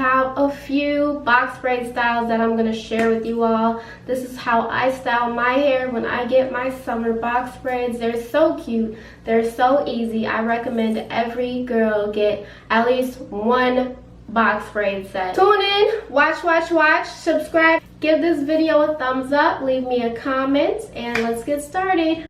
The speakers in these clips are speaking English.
have a few box braid styles that I'm going to share with you all. This is how I style my hair when I get my summer box braids. They're so cute. They're so easy. I recommend every girl get at least one box braid set. Tune in, watch, subscribe, give this video a thumbs up, leave me a comment, and let's get started.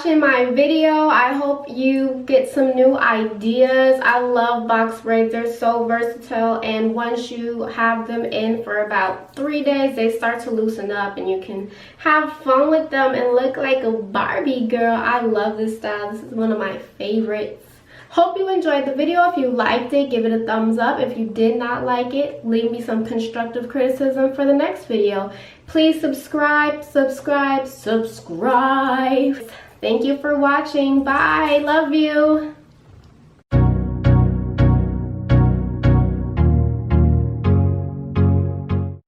watching my video. I hope you get some new ideas. I love box braids. They're so versatile, and once you have them in for about 3 days, they start to loosen up and you can have fun with them and look like a Barbie girl. I love this style. This is one of my favorites. Hope you enjoyed the video. If you liked it, give it a thumbs up. If you did not like it, leave me some constructive criticism for the next video. Please subscribe. Thank you for watching. Bye. Love you.